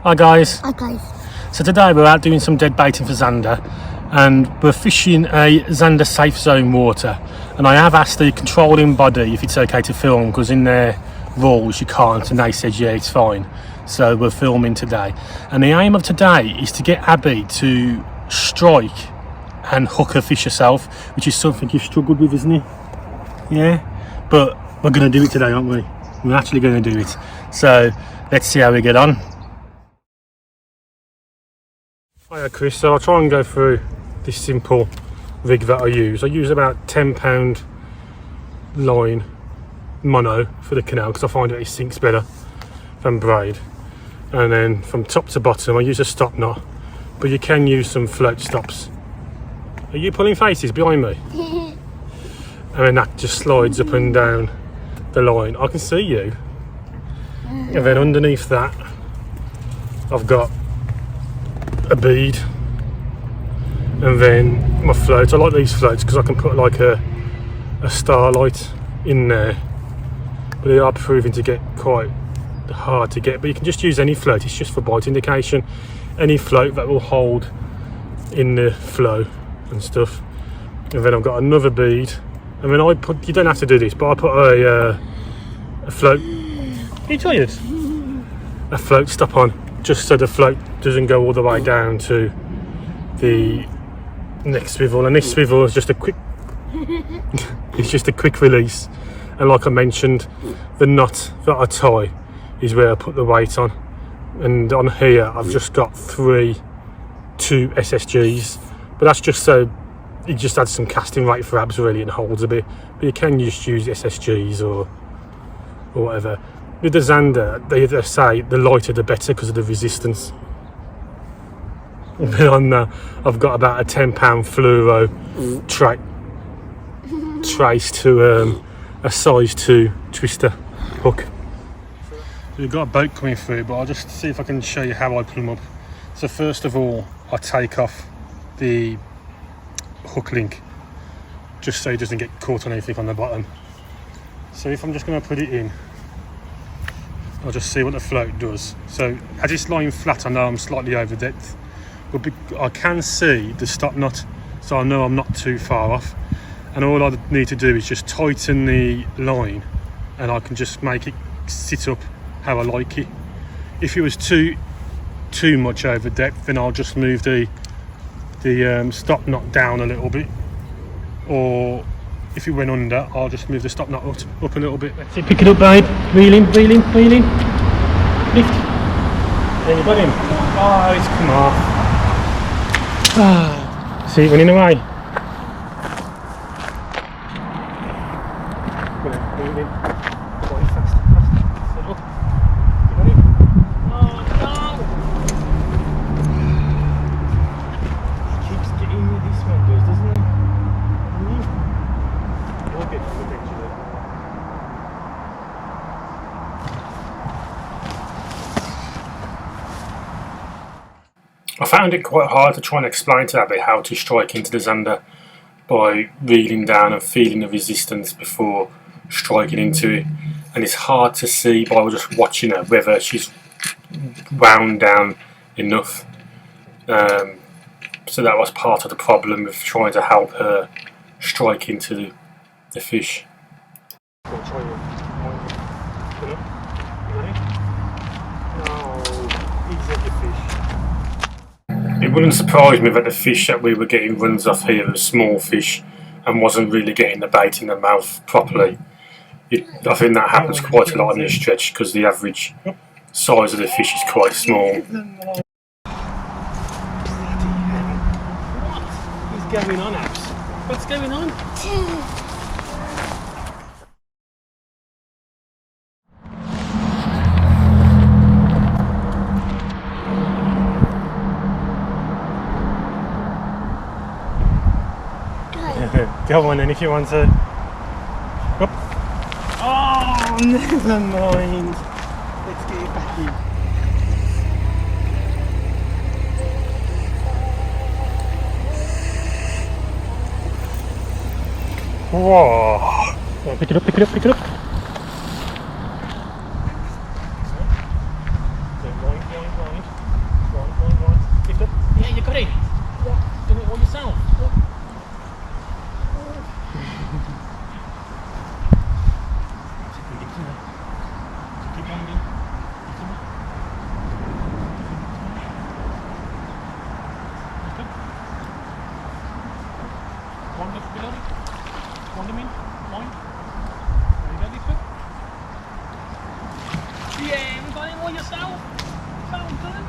Hi guys. Hi guys. So today we're out doing some dead baiting for Zander, and we're fishing a Zander safe zone water. And I have asked the controlling body if it's okay to film, because in their rules you can't, and they said yeah, it's fine. So we're filming today, and the aim of today is to get Abbie to strike and hook a fish herself, which is something you've struggled with, isn't it? Yeah, but we're going to do it today, aren't we? We're actually going to do it. So let's see how we get on. Hiya Chris, so I'll try and go through this simple rig that I use. I use about £10 line mono for the canal because I find that it sinks better than braid. And then from top to bottom I use a stop knot, but you can use some float stops. Are you pulling faces behind me? And then that just slides up and down the line. I can see you. And then underneath that I've got a bead, and then my float. I like these floats because I can put like a starlight in there, but they are proving to get quite hard to get. But you can just use any float, it's just for bite indication. Any float that will hold in the flow and stuff. And then I've got another bead, and then I put, you don't have to do this, but I put a float. Are you tired? A float stop on, just so the float doesn't go all the way down to the next swivel. And this swivel is just a quick it's just a quick release. And like I mentioned, the knot that I tie is where I put the weight on. And on here I've just got two SSGs, but that's just so it just adds some casting weight for abs really and holds a bit. But you can just use SSGs or whatever. With the Zander, they say the lighter the better because of the resistance. And then on that, I've got about a £10 fluoro trace to a size 2 twister hook. So we've got a boat coming through, but I'll just see if I can show you how I pull them up. So first of all, I take off the hook link just so it doesn't get caught on anything on the bottom. So if I'm just going to put it in, I'll just see what the float does. So as it's lying flat, I know I'm slightly over depth, but I can see the stop knot, so I know I'm not too far off. And all I need to do is just tighten the line, and I can just make it sit up how I like it. If it was too much over depth, then I'll just move the stop knot down a little bit, or if it went under, I'll just move the stop knot up a little bit. Let's see, pick it up, babe. Reel in. Lift. There you got him. Oh, it's come off. Ah. See it running away. Come on, reel in. Quite fast. Sit up. You got him? Oh, no! He keeps getting me, this one does, doesn't he? We'll get to the picture there. I found it quite hard to try and explain to Abbie how to strike into the Zander by reeling down and feeling the resistance before striking into it. And it's hard to see by just watching her whether she's wound down enough. So that was part of the problem with trying to help her strike into the fish. It wouldn't surprise me that the fish that we were getting runs off here was small fish and wasn't really getting the bait in the mouth properly. I think that happens quite a lot in this stretch because the average size of the fish is quite small. What is going on, Abs? What's going on? Go on then if you want to. Up. Oh, never mind. Let's get it back in. Whoa. Pick it up. Blind. yourself? Well done.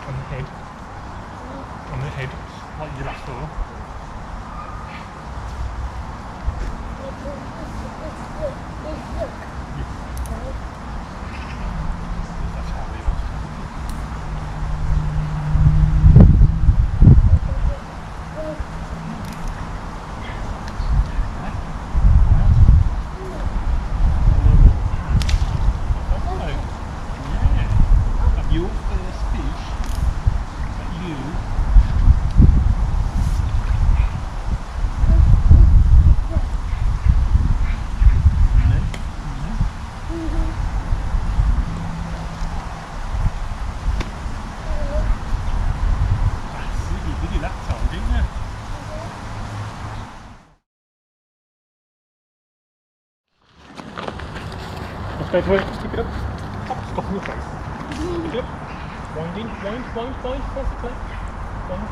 On the head. On the head. What did you last for? That's how we lost. Your first fish that you did it that time, didn't you? Let's go to it, stick it up. Stop in your face. Pick it up. Wind in, wind, press the clip. Wind.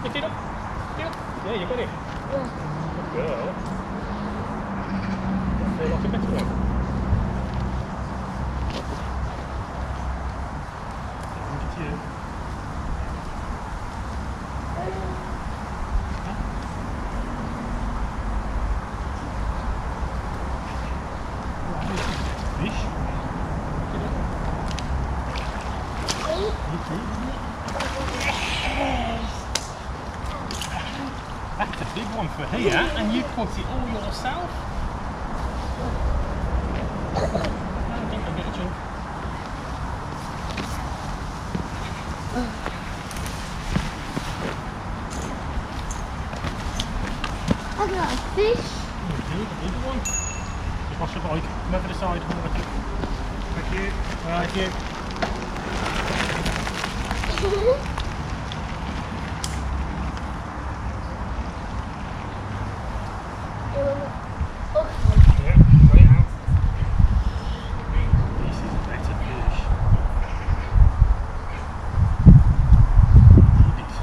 Lift it up. Yeah, you got it. Yeah. Good girl. I feel like a better one. I think it's you. Fish. That's a big one for here, and you caught it all yourself. I don't think I'll get a chunk. I got a fish. You do, a big one. Just wash your bike. Come over the side. Thank you. Thank you. Yeah, got it out. This is a better fish. Need it.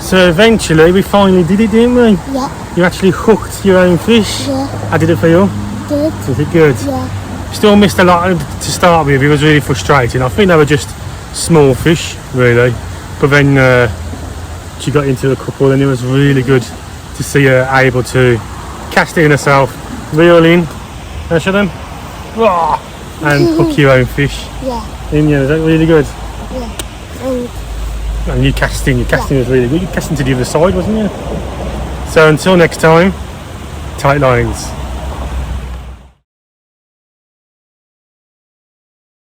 So eventually we finally did it, didn't we? Yeah. You actually hooked your own fish. Yeah. How did it feel? Good. Was it good? Yeah. Still missed a lot to start with. It was really frustrating. I think they were just small fish, really. But then she got into a couple, and it was really good to see her able to cast it in herself, reel in, show them, and hook your own fish. Yeah. In you. Is that really good? Yeah. And you casting was really good. You casting to the other side, wasn't you? So until next time, tight lines.